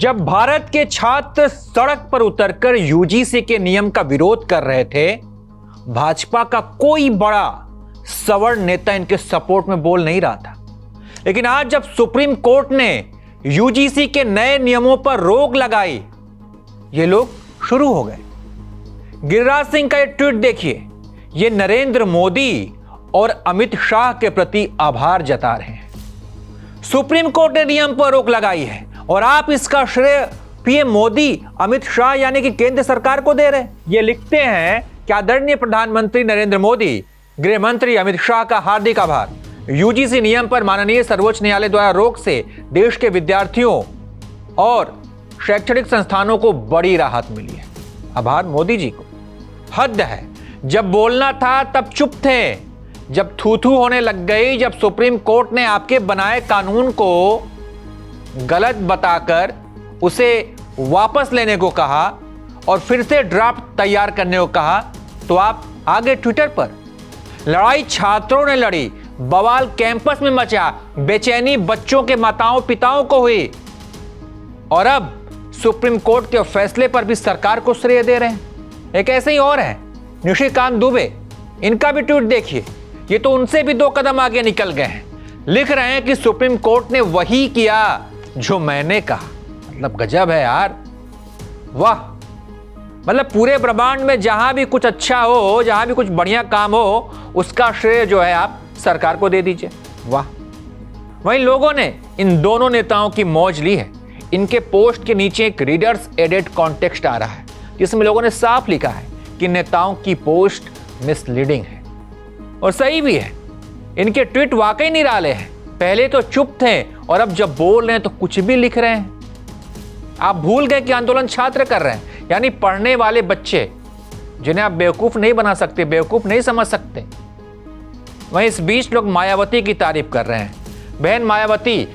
जब भारत के छात्र सड़क पर उतरकर यूजीसी के नियम का विरोध कर रहे थे, भाजपा का कोई बड़ा सवर्ण नेता इनके सपोर्ट में बोल नहीं रहा था। लेकिन आज जब सुप्रीम कोर्ट ने यूजीसी के नए नियमों पर रोक लगाई, ये लोग शुरू हो गए। गिरिराज सिंह का ये ट्वीट देखिए, ये नरेंद्र मोदी और अमित शाह के प्रति आभार जता रहे हैं। सुप्रीम कोर्ट ने नियम पर रोक लगाई है और आप इसका श्रेय पीएम मोदी, अमित शाह यानी कि केंद्र सरकार को दे रहे हैं। ये लिखते हैं कि आदरणीय प्रधानमंत्री नरेंद्र मोदी, गृह मंत्री अमित शाह का हार्दिक आभार। यूजीसी नियम पर माननीय सर्वोच्च न्यायालय द्वारा रोक से देश के विद्यार्थियों और शैक्षणिक संस्थानों को बड़ी राहत मिली है। आभार मोदी जी को। हद है, जब बोलना था तब चुप थे, जब थू-थू होने लग गई, जब सुप्रीम कोर्ट ने आपके बनाए कानून को गलत बताकर उसे वापस लेने को कहा और फिर से ड्राफ्ट तैयार करने को कहा, तो आप आगे ट्विटर पर लड़ाई छात्रों ने लड़ी, बवाल कैंपस में मचा, बेचैनी बच्चों के माताओं पिताओं को हुई और अब सुप्रीम कोर्ट के फैसले पर भी सरकार को श्रेय दे रहे हैं। एक ऐसे ही और है निशिकांत दुबे, इनका भी ट्वीट देखिए, ये तो उनसे भी 2 कदम आगे निकल गए हैं। लिख रहे हैं कि सुप्रीम कोर्ट ने वही किया जो मैंने कहा। मतलब गजब है यार, वाह। मतलब पूरे ब्रह्मांड में जहां भी कुछ अच्छा हो, जहां भी कुछ बढ़िया काम हो, उसका श्रेय जो है आप सरकार को दे दीजिए। वाह। वहीं लोगों ने इन दोनों नेताओं की मौज ली है। इनके पोस्ट के नीचे एक रीडर्स एडेड कॉन्टेक्स्ट आ रहा है, जिसमें लोगों ने साफ लिखा है कि नेताओं की पोस्ट मिसलीडिंग है। और सही भी है, इनके ट्वीट वाकई निराले हैं। पहले तो चुप थे और अब जब बोल रहे हैं तो कुछ भी लिख रहे हैं। आप भूल गए कि आंदोलन छात्र कर रहे हैं, यानी पढ़ने वाले बच्चे, जिन्हें आप बेवकूफ नहीं बना सकते, बेवकूफ नहीं समझ सकते। वहीं इस बीच लोग मायावती की तारीफ कर रहे हैं। बहन मायावती,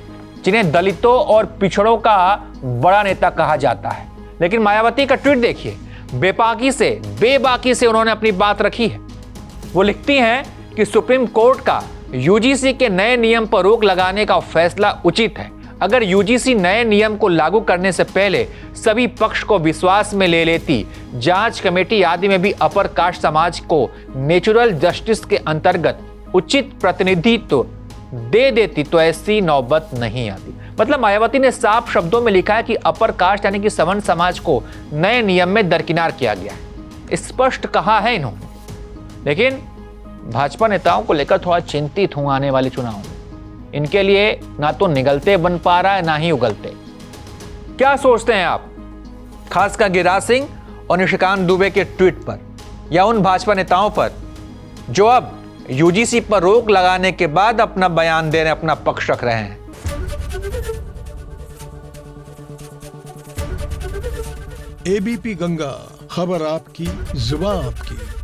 जिन्हें दलितों और पिछड़ों का बड़ा नेता कहा जाता है, लेकिन मायावती का ट्वीट देखिए, बेबाकी से उन्होंने अपनी बात रखी है। वो लिखती हैं कि सुप्रीम कोर्ट का यूजीसी के नए नियम पर रोक लगाने का फैसला उचित है। अगर यूजीसी नए नियम को लागू करने से पहले सभी पक्ष को विश्वास में ले लेती, जांच कमेटी आदि में भी अपर कास्ट समाज को नेचुरल जस्टिस के अंतर्गत उचित प्रतिनिधित्व दे देती, तो ऐसी नौबत नहीं आती। मतलब मायावती ने साफ शब्दों में लिखा है कि अपर कास्ट यानी कि सवर्ण समाज को नए नियम में दरकिनार किया गया है। स्पष्ट कहा है इन्होंने। लेकिन भाजपा नेताओं को लेकर थोड़ा चिंतित हूं आने वाले चुनाव में। इनके लिए ना तो निगलते बन पा रहा है, ना ही उगलते। क्या सोचते हैं आप, खासकर गिरिराज सिंह और निशिकांत दुबे के ट्वीट पर, या उन भाजपा नेताओं पर जो अब यूजीसी पर रोक लगाने के बाद अपना बयान दे रहे हैं, अपना पक्ष रख रहे हैं? एबीपी गंगा, खबर आपकी, जुबान आपकी।